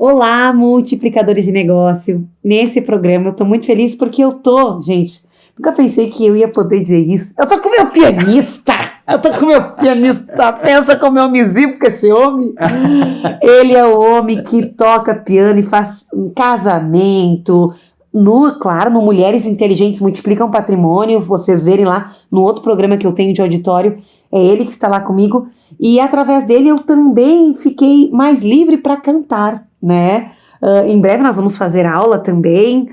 Olá, multiplicadores de negócio. Nesse programa eu tô muito feliz porque gente, nunca pensei que eu ia poder dizer isso. Eu tô com meu pianista. Pensa como é homenzinho, porque esse homem, ele é o homem que toca piano e faz um casamento. Claro, no Mulheres Inteligentes Multiplicam Patrimônio, vocês verem lá no outro programa que eu tenho de auditório, é ele que está lá comigo. E através dele eu também fiquei mais livre para cantar, né? Em breve nós vamos fazer aula também,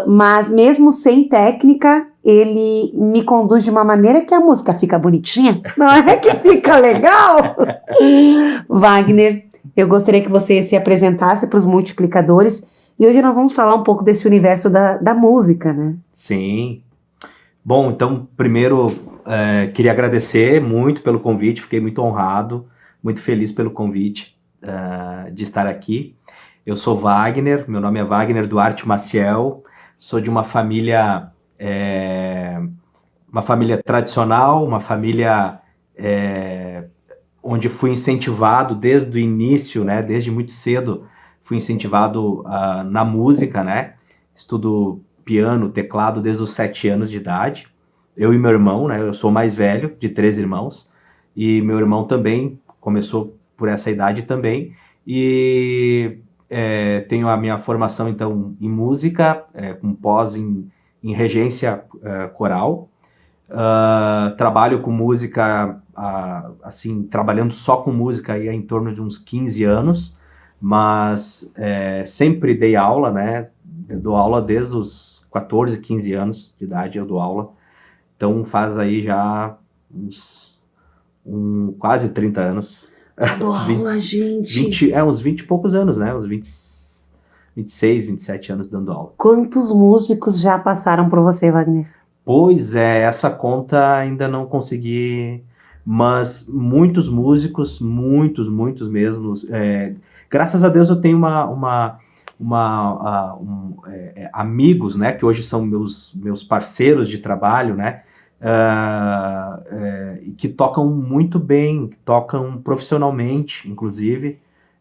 mas mesmo sem técnica, ele me conduz de uma maneira que a música fica bonitinha, não é que fica legal? Wagner, eu gostaria que você se apresentasse para os multiplicadores, e hoje nós vamos falar um pouco desse universo da música, né? Sim. Bom, então, primeiro, queria agradecer muito pelo convite, fiquei muito honrado, muito feliz pelo convite de estar aqui. Eu sou Wagner, meu nome é Wagner Duarte Maciel, sou de uma família tradicional, uma família onde fui incentivado desde o início, né, desde muito cedo, fui incentivado na música, né, estudo piano, teclado desde os 7 anos de idade, eu e meu irmão, né, eu sou o mais velho de 3 irmãos, e meu irmão também começou por essa idade também, e tenho a minha formação, então, em música, com pós em regência coral. Trabalho com música, assim, trabalhando só com música aí há em torno de uns 15 anos, mas sempre dei aula, né? Eu dou aula desde os 14, 15 anos de idade, eu dou aula. Então faz aí já quase 30 anos. Dou aula, gente. Uns 20 e poucos anos, né? Uns 26, 27 anos dando aula. Quantos músicos já passaram por você, Wagner? Pois é, essa conta ainda não consegui, mas muitos músicos, muitos mesmo. Graças a Deus eu tenho amigos, né, que hoje são meus parceiros de trabalho, né, que tocam muito bem, tocam profissionalmente, inclusive,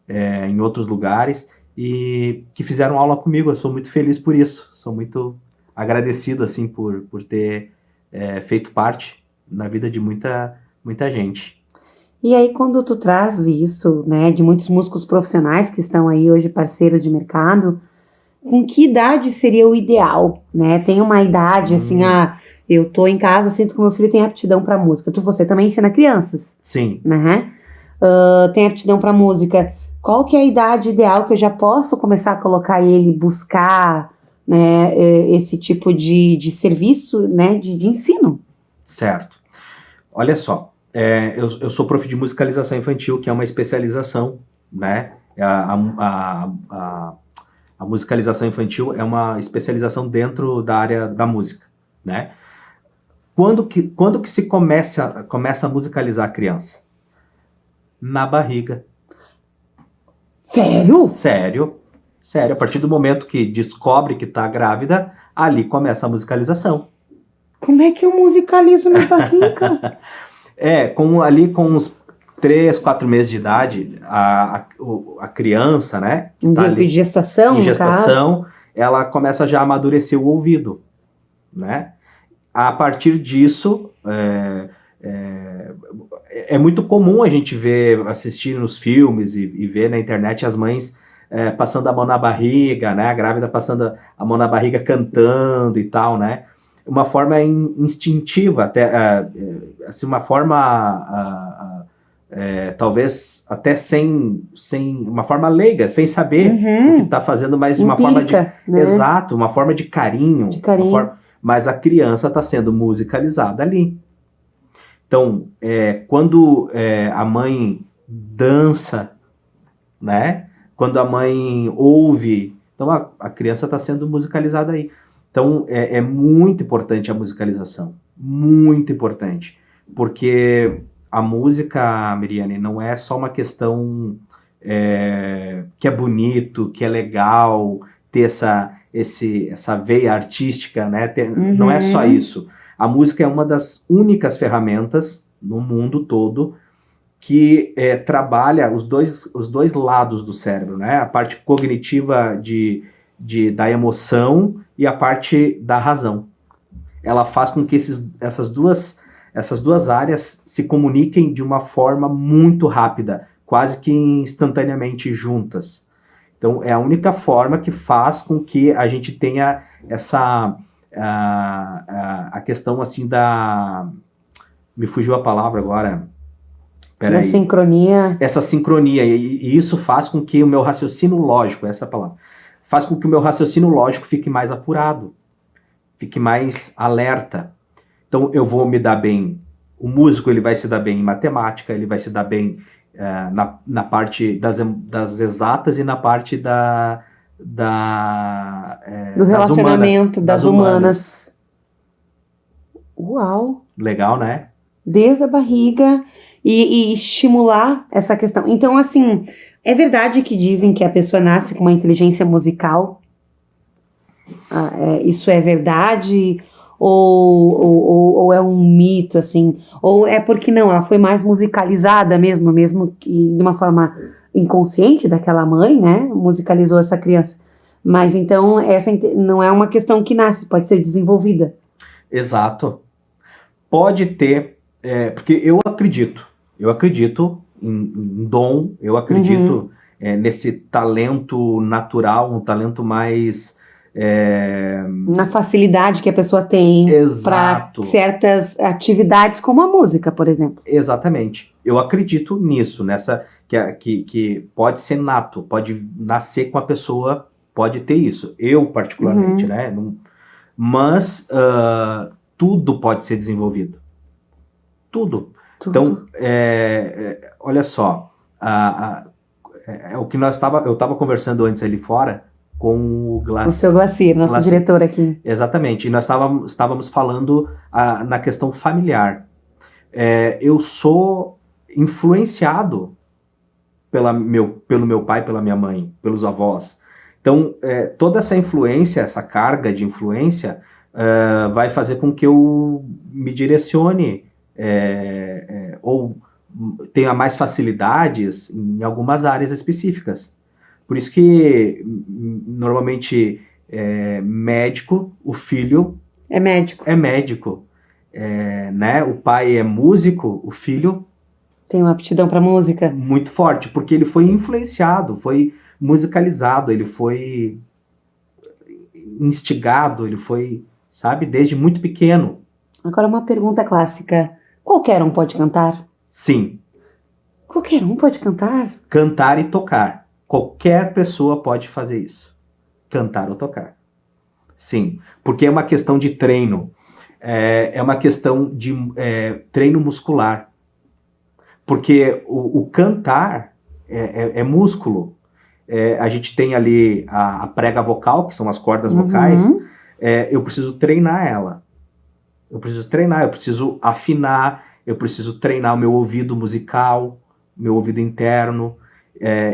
em outros lugares, e que fizeram aula comigo. Eu sou muito feliz por isso, sou muito agradecido, assim, por ter feito parte na vida de muita gente. E aí, quando tu traz isso, né, de muitos músicos profissionais que estão aí hoje parceiros de mercado, com que idade seria o ideal, né? Tem uma idade, assim, eu tô em casa, sinto que meu filho tem aptidão para música. Você também ensina crianças? Sim. Né? Tem aptidão para música. Qual que é a idade ideal que eu já posso começar a colocar ele, buscar, né, esse tipo de serviço, né, de ensino? Certo. Olha só, eu sou prof de musicalização infantil, que é uma especialização, né? A musicalização infantil é uma especialização dentro da área da música, né? Quando que se começa a musicalizar a criança? Na barriga. Sério? Sério. A partir do momento que descobre que está grávida, ali começa a musicalização. Como é que eu musicalizo na barriga? Com uns 3, 4 meses de idade, a criança, né? Tá em gestação, ela começa já a amadurecer o ouvido, né? A partir disso, é muito comum a gente assistir nos filmes e ver na internet as mães passando a mão na barriga, né? A grávida passando a mão na barriga cantando e tal, né? Uma forma instintiva, até, assim, uma forma, talvez até sem uma forma leiga, sem saber o que está fazendo, mas de uma forma de... né? Exato, uma forma de carinho. Mas a criança está sendo musicalizada ali. Então, quando a mãe dança, né? Quando a mãe ouve, então a criança está sendo musicalizada aí. Então, é muito importante a musicalização, muito importante, porque a música, Miriane, não é só uma questão que é bonito, que é legal ter essa veia artística, né? Não é só isso. A música é uma das únicas ferramentas no mundo todo que trabalha os dois lados do cérebro, né? A parte cognitiva da emoção e a parte da razão. Ela faz com que essas duas áreas se comuniquem de uma forma muito rápida, quase que instantaneamente juntas. Então, é a única forma que faz com que a gente tenha a questão assim me fugiu a palavra agora. Da sincronia. Essa sincronia, e isso faz com que o meu raciocínio lógico, essa é a palavra, faz com que o meu raciocínio lógico fique mais apurado, fique mais alerta. Então eu vou me dar bem, o músico ele vai se dar bem em matemática, ele vai se dar bem na parte das exatas e na parte do relacionamento, das humanas. Uau! Legal, né? Desde a barriga e estimular essa questão. Então, assim, é verdade que dizem que a pessoa nasce com uma inteligência musical? Isso é verdade? Ou é um mito, assim? Ou é porque não, ela foi mais musicalizada mesmo que de uma forma inconsciente daquela mãe, né? Musicalizou essa criança. Mas então, essa não é uma questão que nasce, pode ser desenvolvida. Exato. Pode ter, porque eu acredito em dom, eu acredito nesse talento natural, um talento mais... na facilidade que a pessoa tem para certas atividades, como a música, por exemplo. Exatamente. Eu acredito nisso, que pode ser nato, pode nascer com a pessoa, pode ter isso. Eu, particularmente, né? Mas tudo pode ser desenvolvido. Tudo. Então, olha só, o que eu estava conversando antes ali fora com o Glacier. O seu Glacier, nosso diretor aqui. Exatamente, e nós estávamos falando na questão familiar. Eu sou influenciado pelo meu pai, pela minha mãe, pelos avós. Então, toda essa influência, essa carga de influência, vai fazer com que eu me direcione ou tenha mais facilidades em algumas áreas específicas. Por isso que, normalmente, médico, o filho... É médico. É médico. Né? O pai é músico, o filho... Tem uma aptidão para música. Muito forte, porque ele foi influenciado, foi musicalizado, ele foi instigado, ele foi, sabe, desde muito pequeno. Agora uma pergunta clássica. Qualquer um pode cantar? Sim. Qualquer um pode cantar? Cantar e tocar. Qualquer pessoa pode fazer isso. Cantar ou tocar. Sim, porque é uma questão de treino. É uma questão de treino muscular. Porque o cantar é músculo. A gente tem ali a prega vocal, que são as cordas vocais. Eu preciso treinar ela. Eu preciso afinar, eu preciso treinar o meu ouvido musical, meu ouvido interno.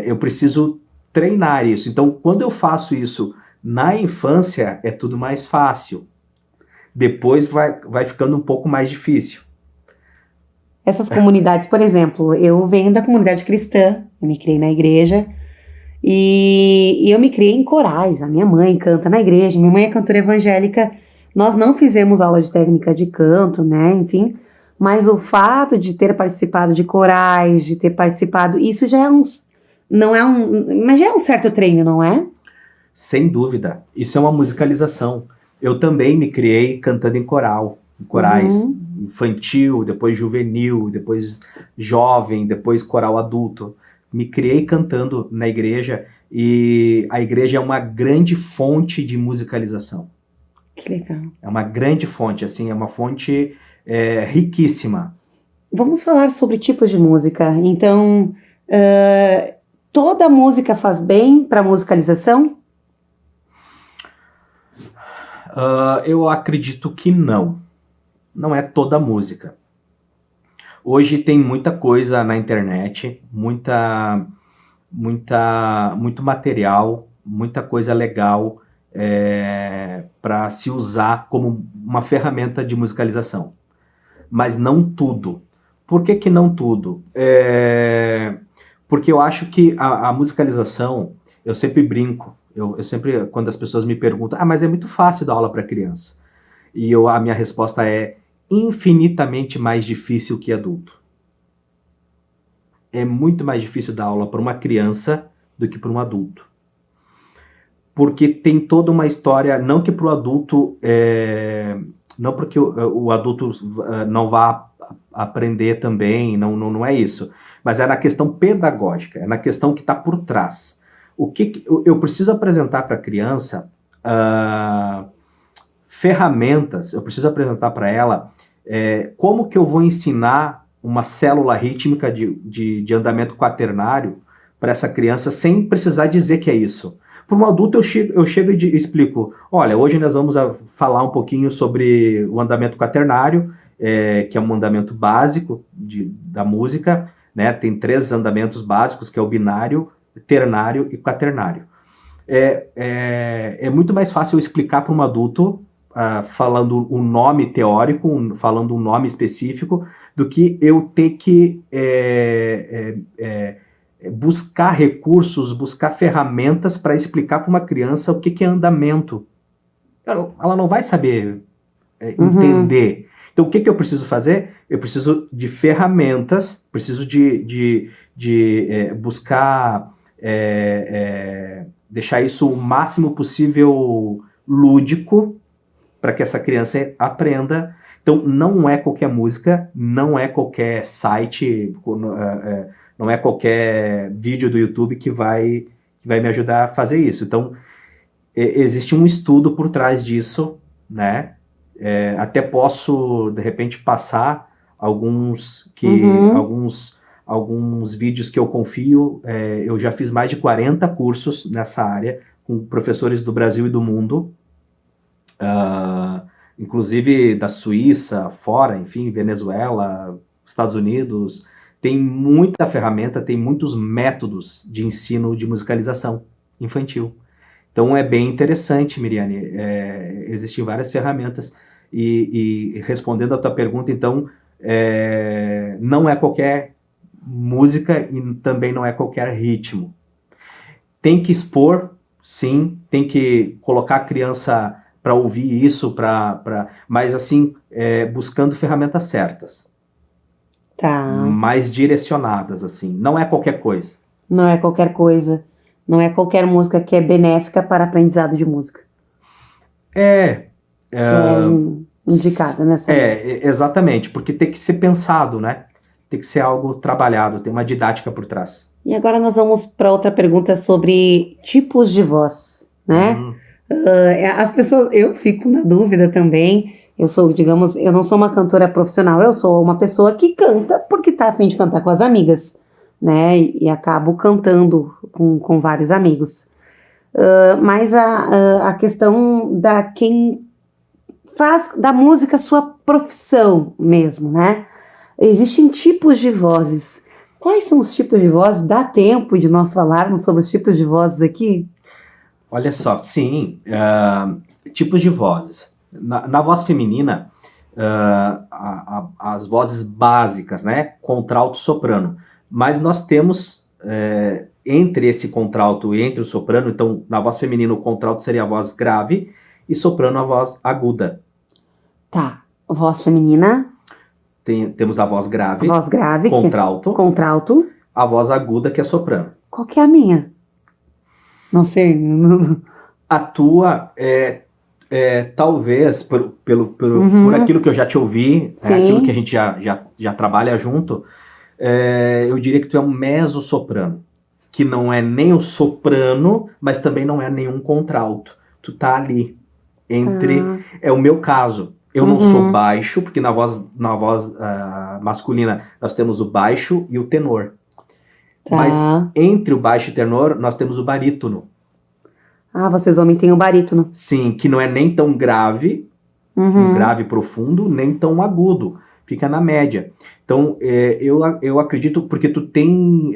Eu preciso treinar isso. Então, quando eu faço isso na infância, é tudo mais fácil. Depois vai ficando um pouco mais difícil. Essas comunidades, por exemplo, eu venho da comunidade cristã, eu me criei na igreja, e eu me criei em corais. A minha mãe canta na igreja, minha mãe é cantora evangélica. Nós não fizemos aula de técnica de canto, né, enfim, mas o fato de ter participado de corais, de ter participado, isso já mas já é um certo treino, não é? Sem dúvida, isso é uma musicalização. Eu também me criei cantando em corais, infantil, depois juvenil, depois jovem, depois coral adulto. Me criei cantando na igreja, e a igreja é uma grande fonte de musicalização. Que legal. É uma grande fonte, assim, é uma fonte riquíssima. Vamos falar sobre tipos de música. Então, toda música faz bem para musicalização? Eu acredito que não. Não é toda música. Hoje tem muita coisa na internet, muito material, muita coisa legal para se usar como uma ferramenta de musicalização. Mas não tudo. Por que que não tudo? Porque eu acho que a musicalização, eu sempre brinco, eu sempre, quando as pessoas me perguntam, mas é muito fácil dar aula para criança. E a minha resposta é infinitamente mais difícil que adulto. É muito mais difícil dar aula para uma criança do que para um adulto. Porque tem toda uma história, não que para o adulto, não porque o adulto não vá aprender também, não é isso, mas é na questão pedagógica, é na questão que está por trás. O que eu preciso apresentar para a criança? Ferramentas, eu preciso apresentar para ela como que eu vou ensinar uma célula rítmica de andamento quaternário para essa criança sem precisar dizer que é isso. Para um adulto, eu chego e explico, olha, hoje nós vamos falar um pouquinho sobre o andamento quaternário, que é um andamento básico da música, né? Tem 3 andamentos básicos, que é o binário, ternário e quaternário. É muito mais fácil eu explicar para um adulto, falando um nome teórico, falando um nome específico, do que eu ter que buscar recursos, buscar ferramentas para explicar para uma criança o que é andamento. Ela não vai saber entender. Então, o que eu preciso fazer? Eu preciso de ferramentas, preciso de buscar deixar isso o máximo possível lúdico para que essa criança aprenda. Então, não é qualquer música, não é qualquer site, não é qualquer vídeo do YouTube que vai me ajudar a fazer isso. Então, existe um estudo por trás disso, né? Até posso, de repente, passar alguns vídeos que eu confio. Eu já fiz mais de 40 cursos nessa área, com professores do Brasil e do mundo, inclusive da Suíça, fora, enfim, Venezuela, Estados Unidos. Tem muita ferramenta, tem muitos métodos de ensino de musicalização infantil. Então é bem interessante, Miriane, existem várias ferramentas. E respondendo a tua pergunta, então, não é qualquer música e também não é qualquer ritmo. Tem que expor, sim, tem que colocar a criança para ouvir isso, mas assim, buscando ferramentas certas. Tá. Mais direcionadas, assim. Não é qualquer coisa. Não é qualquer coisa. Não é qualquer música que é benéfica para aprendizado de música. Que é indicada nessa. Exatamente, porque tem que ser pensado, né? Tem que ser algo trabalhado, tem uma didática por trás. E agora nós vamos para outra pergunta sobre tipos de voz, né? As pessoas, eu fico na dúvida também. Eu sou, digamos, eu não sou uma cantora profissional, eu sou uma pessoa que canta porque tá a fim de cantar com as amigas, né? E acabo cantando com vários amigos. Mas a questão da quem faz da música sua profissão mesmo, né? Existem tipos de vozes. Quais são os tipos de vozes? Dá tempo de nós falarmos sobre os tipos de vozes aqui? Olha só, sim, tipos de vozes. Na voz feminina, as vozes básicas, né? Contralto, soprano. Mas nós temos, entre esse contralto e entre o soprano, então, na voz feminina, o contralto seria a voz grave e soprano a voz aguda. Tá. Voz feminina. Temos a voz grave. Voz grave. Contralto. Contralto. A voz aguda, que é soprano. Qual que é a minha? Não sei. A tua talvez, por aquilo que eu já te ouvi, aquilo que a gente já trabalha junto, eu diria que tu é um mezzo-soprano, que não é nem o soprano, mas também não é nenhum contralto. Tu tá ali, é o meu caso. Eu não sou baixo, porque na voz masculina nós temos o baixo e o tenor. Tá. Mas entre o baixo e o tenor, nós temos o barítono. Ah, vocês homens têm o barítono. Sim, que não é nem tão grave, um grave profundo, nem tão agudo. Fica na média. Então, eu acredito, porque tu tem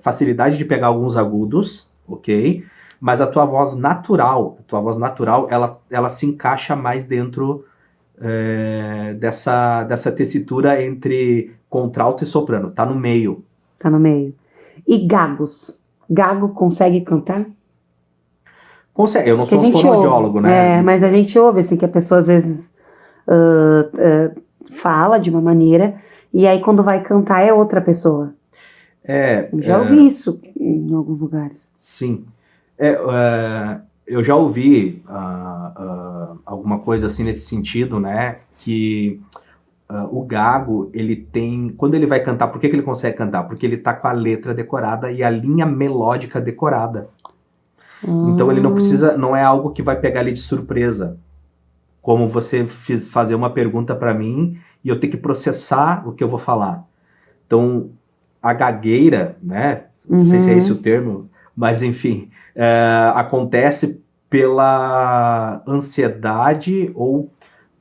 facilidade de pegar alguns agudos, ok? Mas a tua voz natural, ela se encaixa mais dentro dessa tessitura entre contralto e soprano, tá no meio. Tá no meio. E gagos? Gago consegue cantar? Consegue, eu não Que a sou gente fonoaudiólogo, ouve. né? Mas a gente ouve, assim, que a pessoa às vezes fala de uma maneira, e aí quando vai cantar é outra pessoa. Eu já ouvi isso em alguns lugares. Sim. Eu já ouvi alguma coisa assim nesse sentido, né? Que o gago, ele tem... Quando ele vai cantar, por que ele consegue cantar? Porque ele tá com a letra decorada e a linha melódica decorada. Então ele não precisa... Não é algo que vai pegar ele de surpresa. Como você fazer uma pergunta para mim e eu ter que processar o que eu vou falar. Então, a gagueira, né? Não sei se é esse o termo, mas enfim, acontece pela ansiedade ou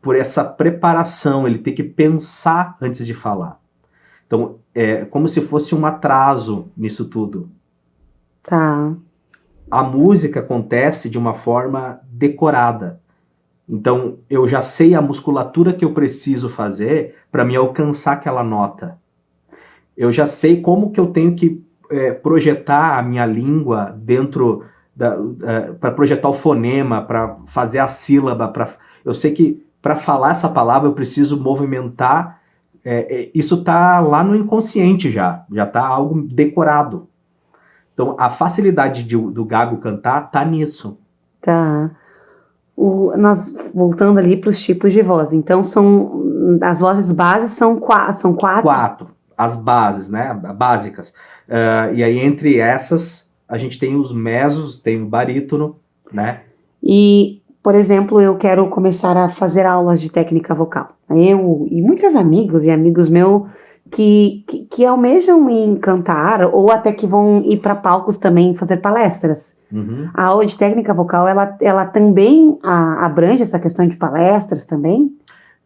por essa preparação, ele tem que pensar antes de falar. Então, é como se fosse um atraso nisso tudo. Tá. A música acontece de uma forma decorada. Então, eu já sei a musculatura que eu preciso fazer para me alcançar aquela nota. Eu já sei como que eu tenho que projetar a minha língua dentro para projetar o fonema, para fazer a sílaba. Eu sei que para falar essa palavra eu preciso movimentar. Isso está lá no inconsciente já está algo decorado. Então, a facilidade do gago cantar está nisso. Tá. Nós voltando ali para os tipos de voz. Então, as vozes bases são quatro? Quatro. As bases, né? Básicas. E aí, entre essas, a gente tem os mesos, tem o barítono, né? E, por exemplo, eu quero começar a fazer aulas de técnica vocal. Eu e muitos amigos e amigos meus que almejam em cantar ou até que vão ir para palcos também fazer palestras. Uhum. A aula de técnica vocal, ela também abrange essa questão de palestras também?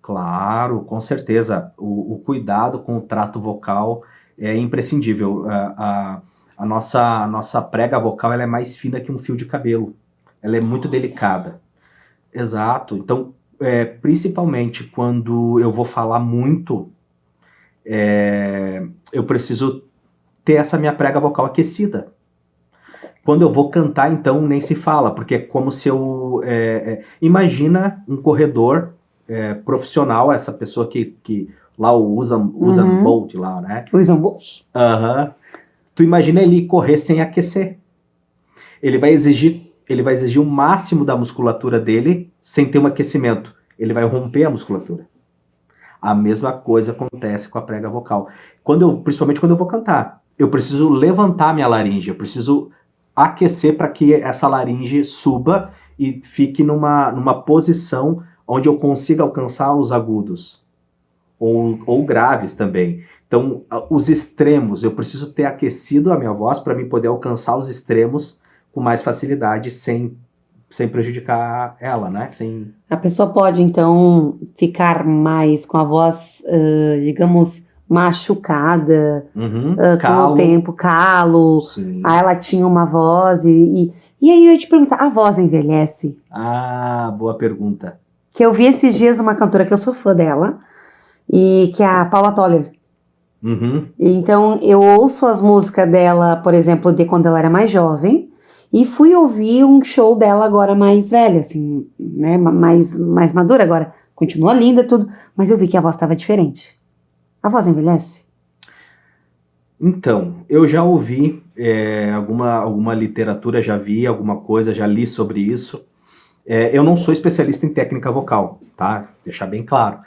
Claro, com certeza. O cuidado com o trato vocal é imprescindível. A nossa prega vocal ela é mais fina que um fio de cabelo. Ela é muito delicada. Exato. Então, principalmente quando eu vou falar muito, eu preciso ter essa minha prega vocal aquecida. Quando eu vou cantar, então, nem se fala, porque é como se eu... imagina um corredor profissional, essa pessoa que lá o Usain Bolt lá, né? Usain Bolt. Tu imagina ele correr sem aquecer. Ele vai exigir o máximo da musculatura dele sem ter um aquecimento. Ele vai romper a musculatura. A mesma coisa acontece com a prega vocal. Principalmente quando eu vou cantar. Eu preciso levantar minha laringe, eu preciso aquecer para que essa laringe suba e fique numa posição onde eu consiga alcançar os agudos, ou graves também. Então, os extremos, eu preciso ter aquecido a minha voz para mim poder alcançar os extremos com mais facilidade, sem prejudicar ela, né? A pessoa pode, então, ficar mais com a voz, digamos, machucada, com o tempo, calo. Sim. Aí ela tinha uma voz e aí eu ia te perguntar, a voz envelhece? Ah, boa pergunta. Que eu vi esses dias uma cantora que eu sou fã dela, e que é a Paula Toller. Uhum. Então eu ouço as músicas dela, por exemplo, de quando ela era mais jovem, e fui ouvir um show dela agora mais velha, assim, né, mais madura agora. Continua linda e tudo, mas eu vi que a voz estava diferente. A voz envelhece? Então, eu já ouvi alguma literatura, já vi alguma coisa, já li sobre isso. Eu não sou especialista em técnica vocal, tá? Deixar bem claro.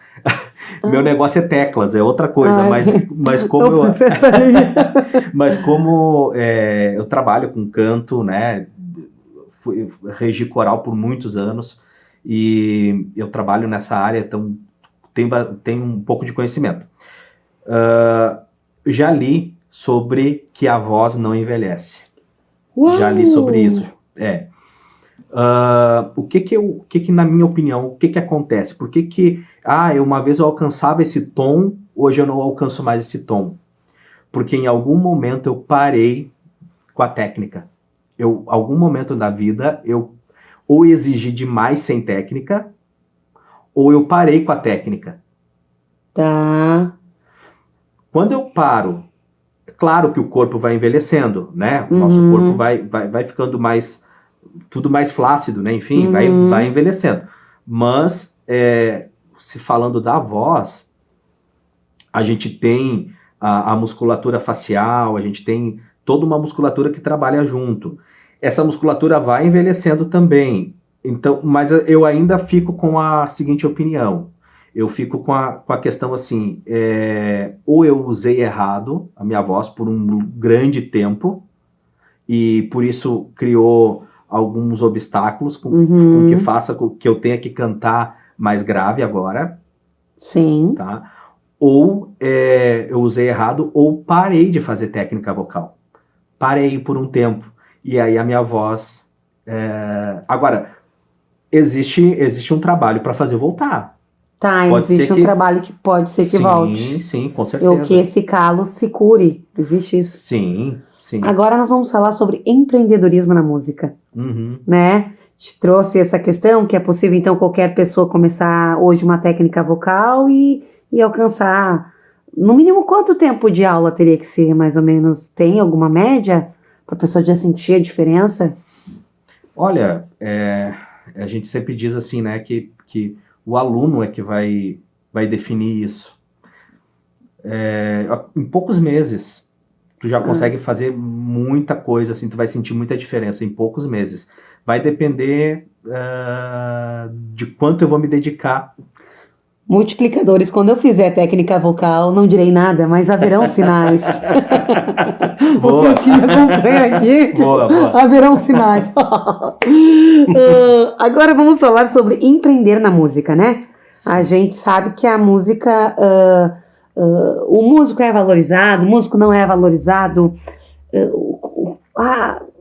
Meu negócio é teclas, é outra coisa, mas como eu trabalho com canto, né? Regi coral por muitos anos e eu trabalho nessa área, então tenho um pouco de conhecimento. Já li sobre que a voz não envelhece. Uau! Já li sobre isso. O que na minha opinião, o que acontece? Por que uma vez eu alcançava esse tom, hoje eu não alcanço mais esse tom? Porque em algum momento eu parei com a técnica. Algum momento da vida, eu ou exigi demais sem técnica, ou eu parei com a técnica. Tá. Quando eu paro, é claro que o corpo vai envelhecendo, né? O nosso corpo vai ficando tudo mais flácido, né? Enfim, vai envelhecendo. Mas, se falando da voz, a gente tem a musculatura facial, a gente tem toda uma musculatura que trabalha junto. Essa musculatura vai envelhecendo também. Então, mas eu ainda fico com a seguinte opinião. Eu fico com a questão assim, ou eu usei errado a minha voz por um grande tempo, e por isso criou alguns obstáculos com que faça com que eu tenha que cantar mais grave agora. Sim. Tá? Ou eu usei errado, ou parei de fazer técnica vocal. Parei por um tempo. E aí a minha voz... Agora, existe um trabalho para fazer voltar. Tá, existe um trabalho que pode ser que volte. Sim, com certeza. Ou que esse calo se cure. Existe isso. Sim. Agora nós vamos falar sobre empreendedorismo na música. Né? A gente trouxe essa questão que é possível, então, qualquer pessoa começar hoje uma técnica vocal e alcançar, no mínimo, quanto tempo de aula teria que ser, mais ou menos? Tem alguma média para a pessoa já sentir a diferença? Olha, a gente sempre diz assim, né, que o aluno é que vai definir isso. Em poucos meses, tu já consegue fazer muita coisa, assim, tu vai sentir muita diferença em poucos meses. Vai depender de quanto eu vou me dedicar. Multiplicadores, quando eu fizer técnica vocal, não direi nada, mas haverão sinais. Vocês que me acompanham aqui, boa. haverão sinais. Agora vamos falar sobre empreender na música, né? Sim. A gente sabe que a música, o músico é valorizado, o músico não é valorizado.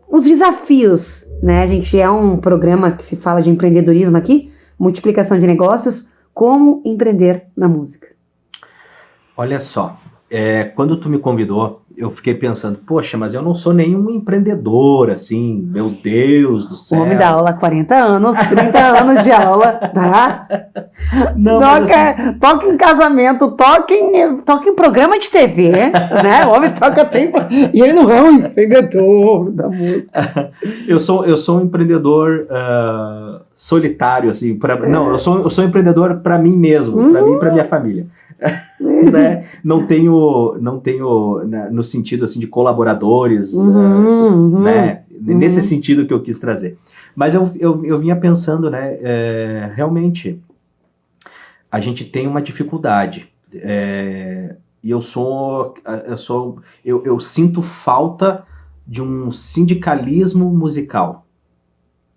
Os desafios, né? A gente é um programa que se fala de empreendedorismo aqui, multiplicação de negócios. Como empreender na música? Olha só, quando tu me convidou, eu fiquei pensando, poxa, mas eu não sou nenhum empreendedor, assim, meu Deus do céu. O homem dá aula há 40 anos, 30 anos de aula, tá? Não, toca em casamento, toca em programa de TV, né? O homem toca tempo, e ele não é um empreendedor da música. Eu sou um empreendedor solitário, assim, eu sou um empreendedor para mim mesmo, para mim e para minha família. Né? Não tenho no sentido assim de colaboradores, né? Nesse sentido que eu quis trazer. Mas eu vinha pensando, né? Realmente a gente tem uma dificuldade, e eu sinto falta de um sindicalismo musical.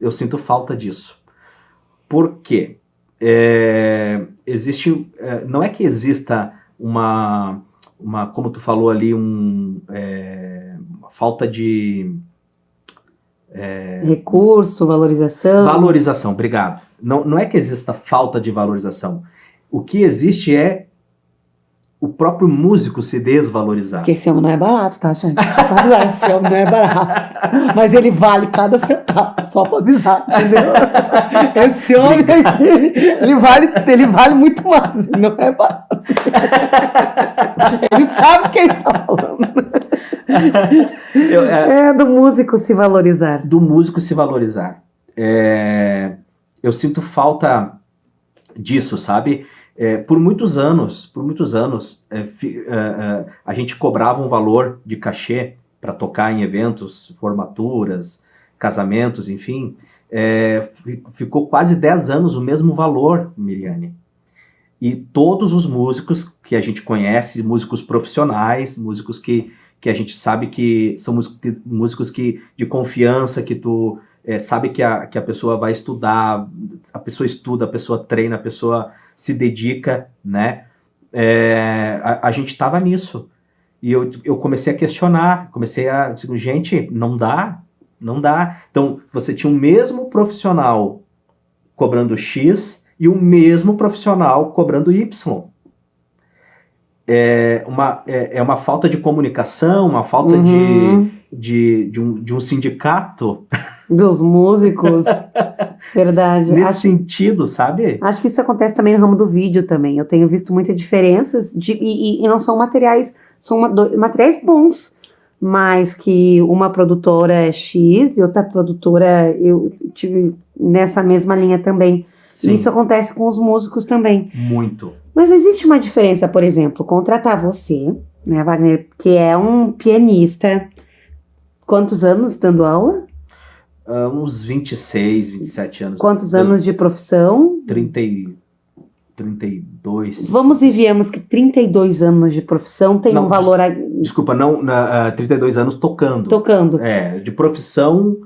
Eu sinto falta disso. Por quê? Não é que exista uma como tu falou ali, uma falta de recurso, valorização. Valorização, obrigado. Não é que exista falta de valorização. O que existe é o próprio músico se desvalorizar. Porque esse homem não é barato, tá, gente? Só pra avisar, esse homem não é barato. Mas ele vale cada centavo, só pra avisar, entendeu? Esse homem aqui, ele vale muito mais, ele não é barato. Ele sabe o que ele tá falando. Do músico se valorizar. Do músico se valorizar. Eu sinto falta disso, sabe? Por muitos anos, a gente cobrava um valor de cachê para tocar em eventos, formaturas, casamentos, enfim. Ficou quase 10 anos o mesmo valor, Miriane. E todos os músicos que a gente conhece, músicos profissionais, músicos que a gente sabe que são músicos de confiança, que tu sabe que a pessoa vai estudar, a pessoa estuda, a pessoa treina, a pessoa se dedica, né? A gente estava nisso. E eu comecei a questionar, gente, não dá. Então, você tinha o mesmo profissional cobrando X e o mesmo profissional cobrando Y. É uma falta de comunicação, uma falta de um sindicato Dos músicos. Verdade. nesse sentido, sabe? Acho que isso acontece também no ramo do vídeo também. Eu tenho visto muitas diferenças e não são materiais, são materiais bons, mas que uma produtora é X e outra produtora eu tive nessa mesma linha também. Sim, Isso acontece com os músicos também. muito. Mas existe uma diferença, por exemplo, contratar você, né, Wagner, que é um pianista, quantos anos dando aula? Uns 26, 27 anos. Quantos anos de profissão? 32. Vamos e viemos que 32 anos de profissão tem Não, um valor Desculpa, não, 32 anos tocando. tocando. De profissão.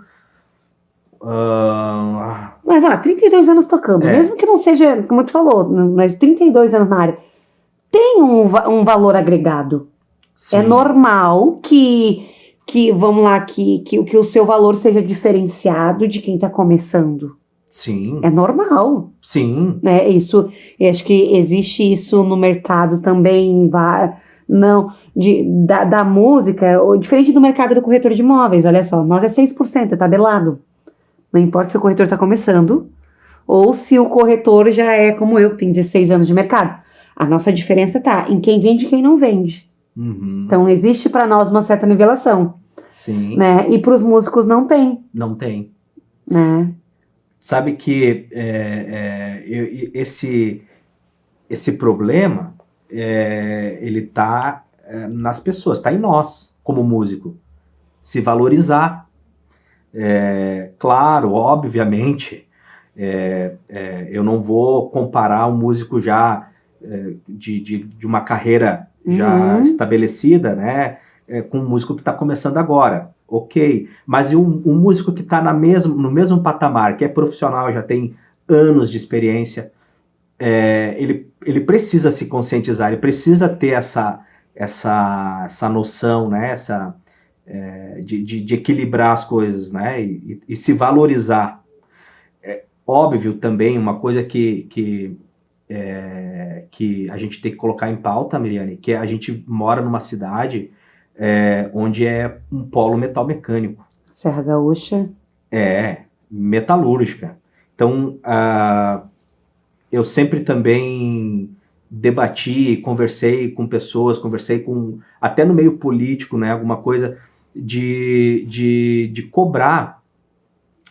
Mas 32 anos tocando, mesmo que não seja, como tu falou, mas 32 anos na área, tem um valor agregado. Sim, É normal que vamos lá, que o seu valor seja diferenciado de quem está começando. sim, É normal, sim, né? Isso, eu acho que existe isso no mercado também, não, da música, diferente do mercado do corretor de imóveis, olha só, nós é 6%, é tabelado. Não importa se o corretor está começando ou se o corretor já é como eu, que tem 16 anos de mercado. A nossa diferença tá em quem vende e quem não vende. uhum, Então, existe para nós uma certa nivelação, sim, né? E para os músicos não tem, não tem. né? Sabe que esse problema, ele tá nas pessoas, tá em nós, como músico. Se valorizar. Claro, obviamente, eu não vou comparar um músico já de uma carreira já estabelecida, né, com um músico que está começando agora. Ok, mas e um músico que está no mesmo patamar, que é profissional, já tem anos de experiência, ele precisa se conscientizar, ele precisa ter essa noção, né, de equilibrar as coisas, né, e se valorizar. Óbvio também, uma coisa que a gente tem que colocar em pauta, Miriane, que a gente mora numa cidade onde é um polo metal mecânico. Serra Gaúcha. Metalúrgica. Então, eu sempre também debati, conversei com pessoas, até no meio político, né, alguma coisa de cobrar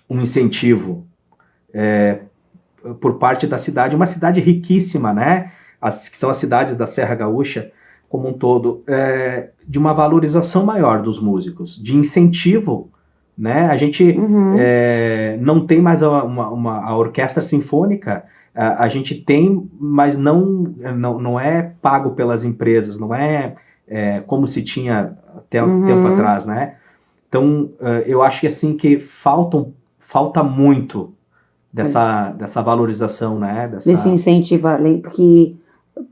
um incentivo por parte da cidade, uma cidade riquíssima, né, que são as cidades da Serra Gaúcha, como um todo, de uma valorização maior dos músicos, de incentivo, né? A gente não tem mais a orquestra sinfônica, a gente tem, mas não é pago pelas empresas, não é como se tinha até um tempo atrás, né? Então, eu acho que assim que falta muito dessa valorização, né? Desse incentivo, porque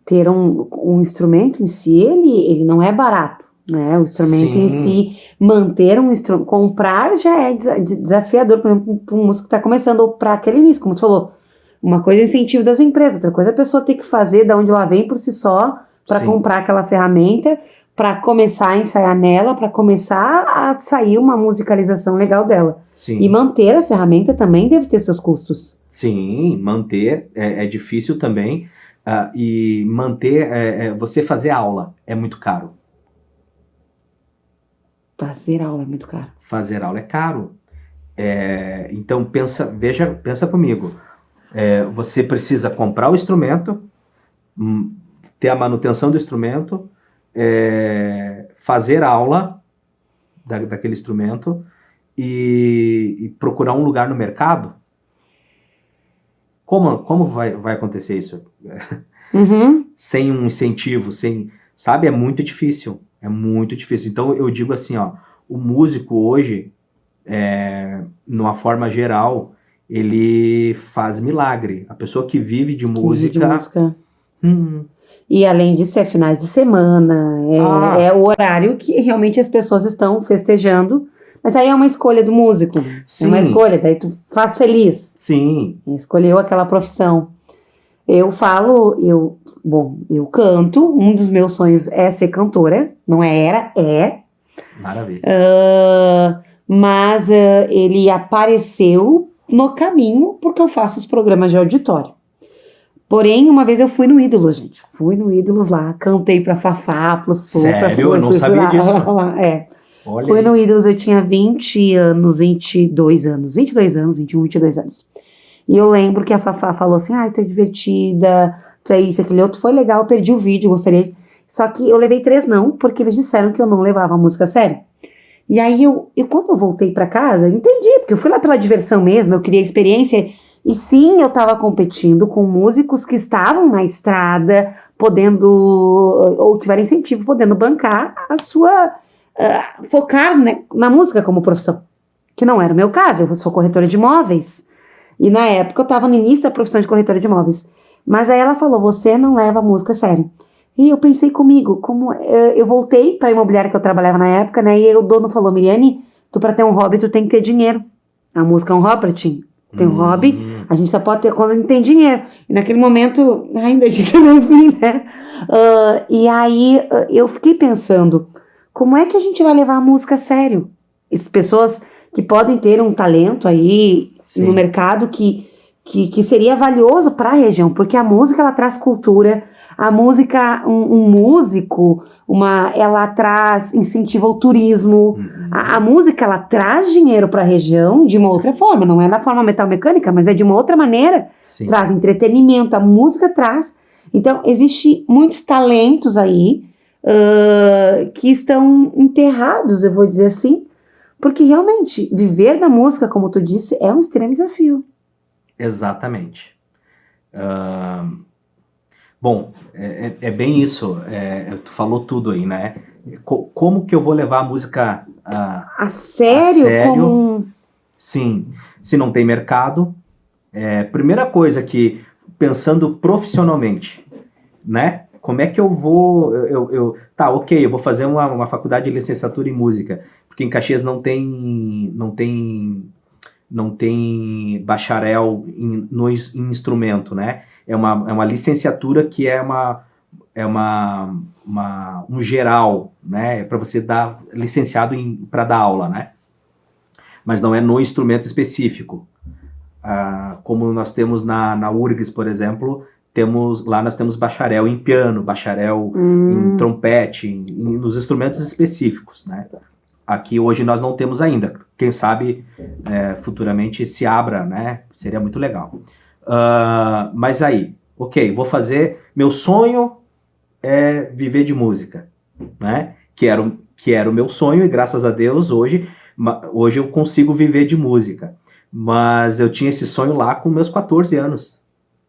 ter um instrumento em si, ele não é barato, né? O instrumento em si, manter um instrumento, comprar já é desafiador, por exemplo, para um músico que está começando, ou para aquele início, como tu falou. Uma coisa é incentivo das empresas, outra coisa é a pessoa ter que fazer da onde ela vem por si só, para comprar aquela ferramenta, para começar a ensaiar nela, para começar a sair uma musicalização legal dela. Sim. E manter a ferramenta também deve ter seus custos. Sim, manter é difícil também. E manter, você fazer aula é muito caro. Fazer aula é muito caro. Fazer aula é caro. Então pensa comigo. Você precisa comprar o instrumento, ter a manutenção do instrumento, fazer aula daquele instrumento e procurar um lugar no mercado. Como vai acontecer isso? Sem um incentivo, sabe? É muito difícil. É muito difícil. Então eu digo assim, ó, o músico hoje, numa forma geral, ele faz milagre. A pessoa que vive de música. E além disso, é finais de semana, é o horário que realmente as pessoas estão festejando. Mas aí é uma escolha do músico. Sim. É uma escolha, daí tu faz feliz. Sim. Escolheu aquela profissão. Eu canto, um dos meus sonhos é ser cantora, não é. Maravilha. Mas ele apareceu no caminho porque eu faço os programas de auditório. Porém, uma vez eu fui no Ídolos, gente. Fui no Ídolos lá, cantei pra Fafá, pro Supra. Sério? Eu não sabia disso. Olha fui aí. No Ídolos, eu tinha 20 anos, 22 anos, 21, 22 anos. E eu lembro que a Fafá falou assim, ai, tu é divertida, tu é isso, aquele outro. Foi legal, eu perdi o vídeo, gostaria. Só que eu levei 3 não, porque eles disseram que eu não levava a música a sério. E aí, quando eu voltei pra casa, eu entendi, porque eu fui lá pela diversão mesmo, eu queria experiência. E sim, eu estava competindo com músicos que estavam na estrada, podendo, ou tiveram incentivo, podendo bancar a sua, focar, né, na música como profissão. Que não era o meu caso, eu sou corretora de imóveis. E na época eu estava no início da profissão de corretora de imóveis. Mas aí ela falou, você não leva a música a sério. E eu pensei comigo, como eu voltei para a imobiliária que eu trabalhava na época, né? E o dono falou, Miriane, tu para ter um hobby, tu tem que ter dinheiro. A música é um hobby, Tim. Tem um hobby, a gente só pode ter quando a gente tem dinheiro. E naquele momento, ainda a gente não vi, né? E aí eu fiquei pensando, como é que a gente vai levar a música a sério? As pessoas que podem ter um talento aí Sim. no mercado que seria valioso para a região, porque a música ela traz cultura, a música, um músico, ela traz, incentiva o turismo, a música ela traz dinheiro para a região de uma outra forma, não é da forma metal-mecânica, mas é de uma outra maneira, Sim. traz entretenimento, a música traz, então existem muitos talentos aí que estão enterrados, eu vou dizer assim, porque realmente viver da música, como tu disse, é um extremo desafio. Exatamente. Bom, é bem isso, tu falou tudo aí, né? Como que eu vou levar a música a sério? Como... Sim, se não tem mercado, primeira coisa que, pensando profissionalmente, né? Como é que eu vou, tá, ok, eu vou fazer uma faculdade de licenciatura em música, porque em Caxias não tem bacharel em instrumento, né? É uma licenciatura que é um geral, né? Para você dar licenciado para dar aula, né? Mas não é no instrumento específico. Como nós temos na URGS, por exemplo, nós temos bacharel em piano, bacharel em trompete, nos instrumentos específicos, né? Aqui hoje nós não temos ainda. Quem sabe futuramente se abra, né? Seria muito legal. Mas aí, ok, vou fazer... Meu sonho é viver de música, né? Que era o meu sonho e graças a Deus hoje eu consigo viver de música. Mas eu tinha esse sonho lá com meus 14 anos,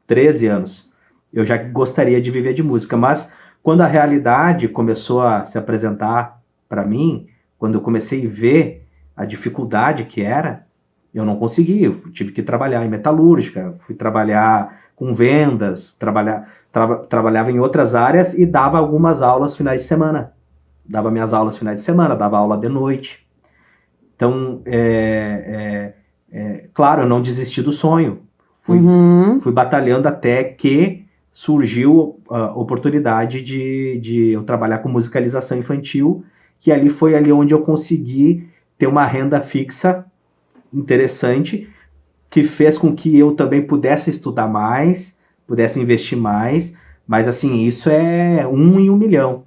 13 anos. Eu já gostaria de viver de música. Mas quando a realidade começou a se apresentar para mim... Quando eu comecei a ver a dificuldade que era, eu não consegui. Eu tive que trabalhar em metalúrgica, fui trabalhar com vendas, trabalhava em outras áreas e dava algumas aulas finais de semana. Dava minhas aulas finais de semana, dava aula de noite. Então, claro, eu não desisti do sonho. Fui batalhando até que surgiu a oportunidade de eu trabalhar com musicalização infantil, que foi ali onde eu consegui ter uma renda fixa interessante, que fez com que eu também pudesse estudar mais, pudesse investir mais, mas assim, isso é 1 em 1 milhão.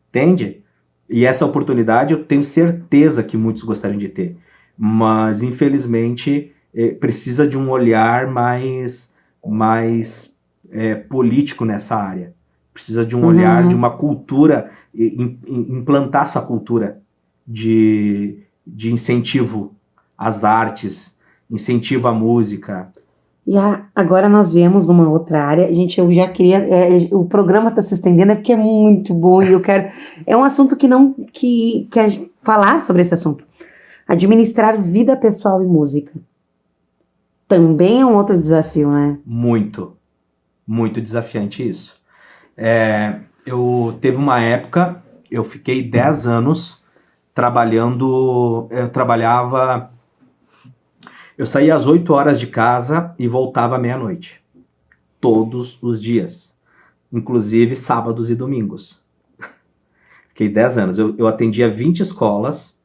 Entende? E essa oportunidade eu tenho certeza que muitos gostariam de ter, mas infelizmente precisa de um olhar mais político nessa área. Precisa de um olhar, de uma cultura, implantar essa cultura de incentivo às artes, incentivo à música. E agora nós viemos numa outra área, gente, eu já queria, o programa está se estendendo, porque é muito bom, e eu quero, é um assunto que falar sobre esse assunto, administrar vida pessoal e música, também é um outro desafio, né? Muito, muito desafiante isso. Eu teve uma época, eu fiquei 10 anos trabalhando, eu saía às 8 horas de casa e voltava à meia-noite, todos os dias, inclusive sábados e domingos. Fiquei 10 anos. Eu atendia 20 escolas,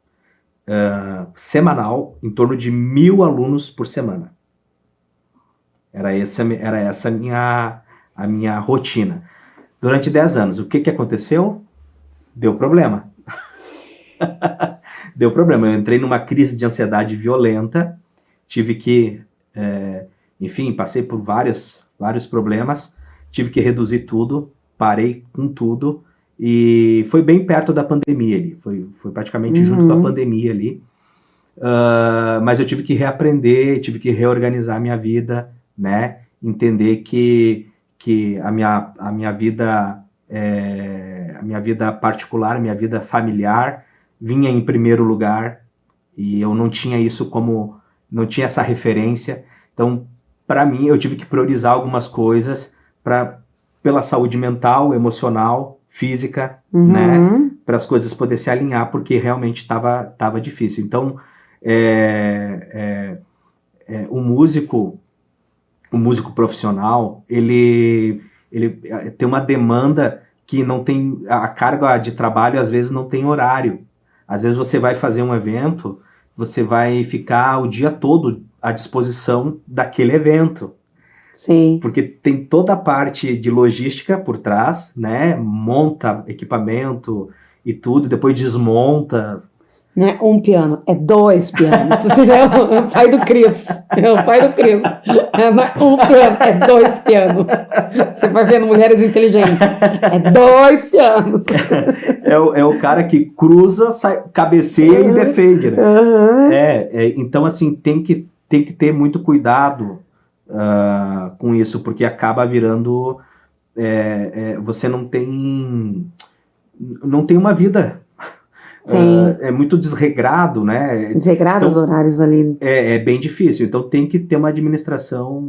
semanal, em torno de 1.000 alunos por semana. Era essa a minha rotina. Durante 10 anos, o que aconteceu? Deu problema. Deu problema. Eu entrei numa crise de ansiedade violenta, tive que, enfim, passei por vários problemas, tive que reduzir tudo, parei com tudo, e foi bem perto da pandemia ali, foi praticamente junto com a pandemia ali, mas eu tive que reaprender, tive que reorganizar a minha vida, né, entender que a minha vida particular, a minha vida familiar vinha em primeiro lugar, e eu não tinha isso não tinha essa referência. Então, para mim, eu tive que priorizar algumas coisas pela saúde mental, emocional, física, né, para as coisas poderem se alinhar, porque realmente estava difícil. Então, o músico profissional, ele tem uma demanda que não tem, a carga de trabalho às vezes não tem horário. Às vezes você vai fazer um evento, você vai ficar o dia todo à disposição daquele evento. Sim. Porque tem toda a parte de logística por trás, né? Monta equipamento e tudo, depois desmonta. Não é um piano, é 2 pianos, entendeu? É o pai do Cris. É o pai do Cris. Não é um piano, é 2 pianos. Você vai vendo Mulheres Inteligentes. É 2 pianos. É o cara que cruza, cabeceia e defende, né? Então, assim, tem que ter muito cuidado com isso, porque acaba virando... você não tem uma vida. É muito desregrado, né? Desregrado os horários ali. É bem difícil. Então tem que ter uma administração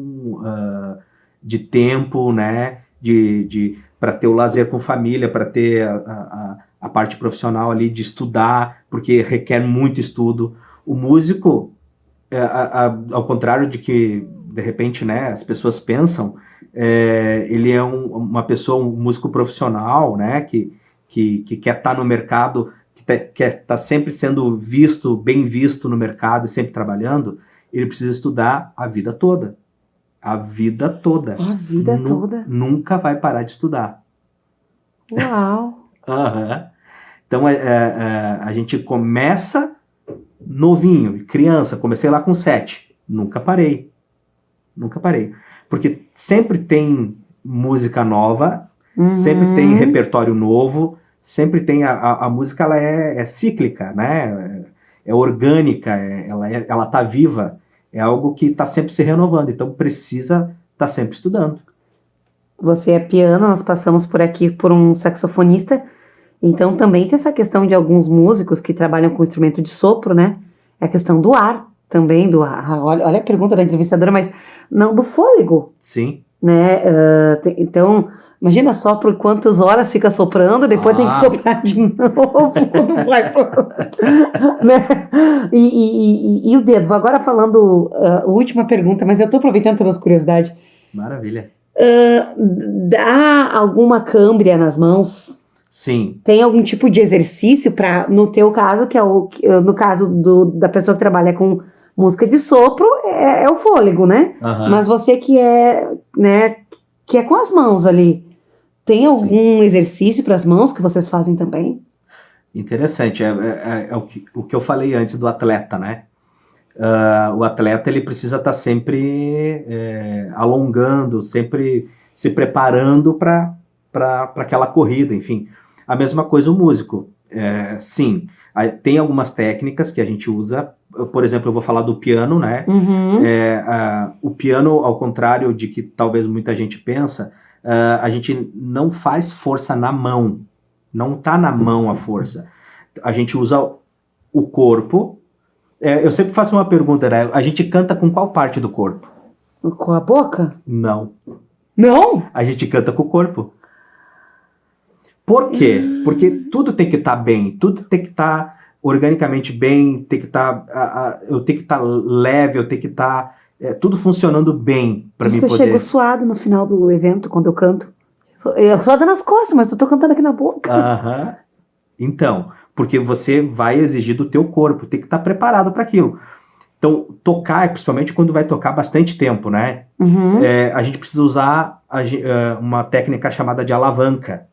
de tempo, né? Para ter o lazer com família, para ter a parte profissional ali de estudar, porque requer muito estudo. O músico, ao contrário de que, de repente, né, as pessoas pensam, ele é uma pessoa, um músico profissional, né? Que quer estar no mercado, quer estar sempre sendo bem visto no mercado e sempre trabalhando, ele precisa estudar a vida toda. A vida toda. A vida toda. Nunca vai parar de estudar. Uau! Então, a gente começa novinho, criança, comecei lá com 7. Nunca parei. Porque sempre tem música nova, sempre tem repertório novo, sempre tem a música, ela é cíclica, né? É orgânica, ela tá viva, é algo que está sempre se renovando, então precisa estar sempre estudando. Você é piano, nós passamos por aqui por um saxofonista, então também tem essa questão de alguns músicos que trabalham com instrumento de sopro, né? É a questão do ar, também do ar. Olha a pergunta da entrevistadora, mas não do fôlego. Sim. Né? Então... Imagina só por quantas horas fica soprando, depois tem que soprar de novo quando vai pro... né? E o dedo, agora falando última pergunta, mas eu estou aproveitando pelas curiosidades. Maravilha. Dá alguma câmbria nas mãos? Sim. Tem algum tipo de exercício para, no teu caso, que é no caso da pessoa que trabalha com música de sopro, é o fôlego, né? Mas você que né, que é com as mãos ali, tem algum exercício para as mãos que vocês fazem também? Interessante, o que eu falei antes do atleta, né? O atleta, ele precisa estar sempre alongando, sempre se preparando para aquela corrida, enfim. A mesma coisa o músico. Sim, tem algumas técnicas que a gente usa, por exemplo, eu vou falar do piano, né? O piano, ao contrário de que talvez muita gente pensa, a gente não faz força na mão, não está na mão a força. A gente usa o corpo. Eu sempre faço uma pergunta, né? A gente canta com qual parte do corpo? Com a boca? Não. Não? A gente canta com o corpo. Por quê? Porque tudo tem que estar bem, tudo tem que estar organicamente bem, tem que estar, eu tenho que estar leve, eu tenho que estar tudo funcionando bem para mim poder... eu chego suado no final do evento, quando eu canto. Eu suado nas costas, mas eu tô cantando aqui na boca. Então, porque você vai exigir do teu corpo, tem que estar preparado para aquilo. Então, tocar, principalmente quando vai tocar bastante tempo, né? Uhum. A gente precisa usar uma técnica chamada de alavanca,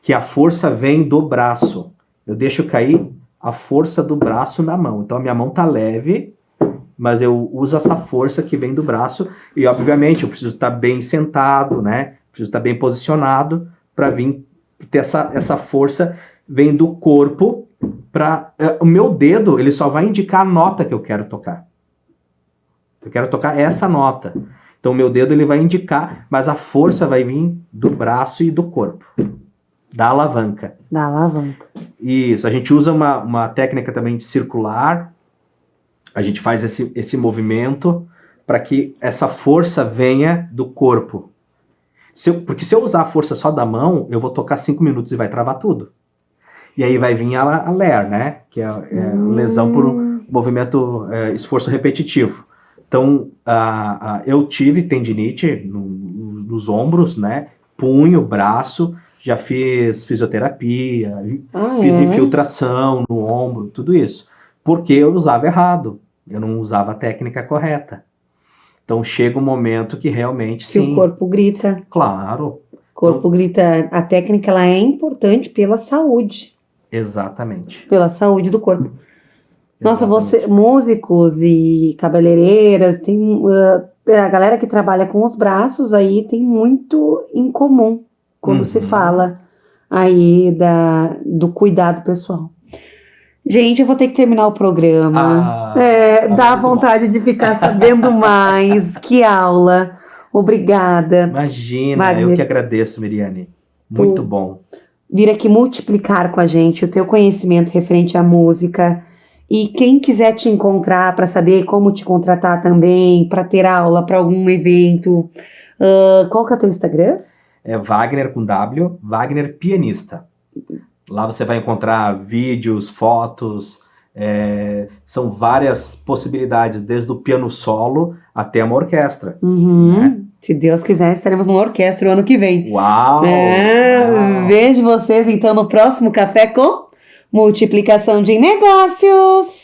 que a força vem do braço. Eu deixo cair a força do braço na mão. Então, a minha mão tá leve, mas eu uso essa força que vem do braço e, obviamente, eu preciso estar bem sentado, né? Preciso estar bem posicionado para vir ter essa força vem do corpo para o meu dedo, ele só vai indicar a nota que eu quero tocar. Eu quero tocar essa nota. Então, o meu dedo ele vai indicar, mas a força vai vir do braço e do corpo. Da alavanca. Da alavanca. Isso, a gente usa uma técnica também de circular. A gente faz esse movimento para que essa força venha do corpo. Porque se eu usar a força só da mão, eu vou tocar 5 minutos e vai travar tudo. E aí vai vir a LER, né? Que é lesão por um movimento, esforço repetitivo. Então, eu tive tendinite nos ombros, né? Punho, braço, já fiz fisioterapia, fiz infiltração no ombro, tudo isso. Porque eu usava errado, eu não usava a técnica correta. Então chega um momento que realmente sim. O corpo grita. Claro. O corpo grita. A técnica ela é importante pela saúde. Exatamente. Pela saúde do corpo. Nossa, músicos e cabeleireiras, a galera que trabalha com os braços aí tem muito em comum quando se fala aí do cuidado pessoal. Gente, eu vou ter que terminar o programa. Dá vontade de ficar sabendo mais. Que aula. Obrigada. Imagina, Wagner, eu que agradeço, Miriane. Muito bom. Vir aqui multiplicar com a gente o teu conhecimento referente à música. E quem quiser te encontrar para saber como te contratar também, para ter aula, para algum evento, qual que é o teu Instagram? É Wagner com W, Wagner Pianista. Lá você vai encontrar vídeos, fotos, são várias possibilidades, desde o piano solo até uma orquestra. Né? Se Deus quiser, estaremos numa orquestra o ano que vem. Uau! Vejo vocês então no próximo Café com Multiplicação de Negócios.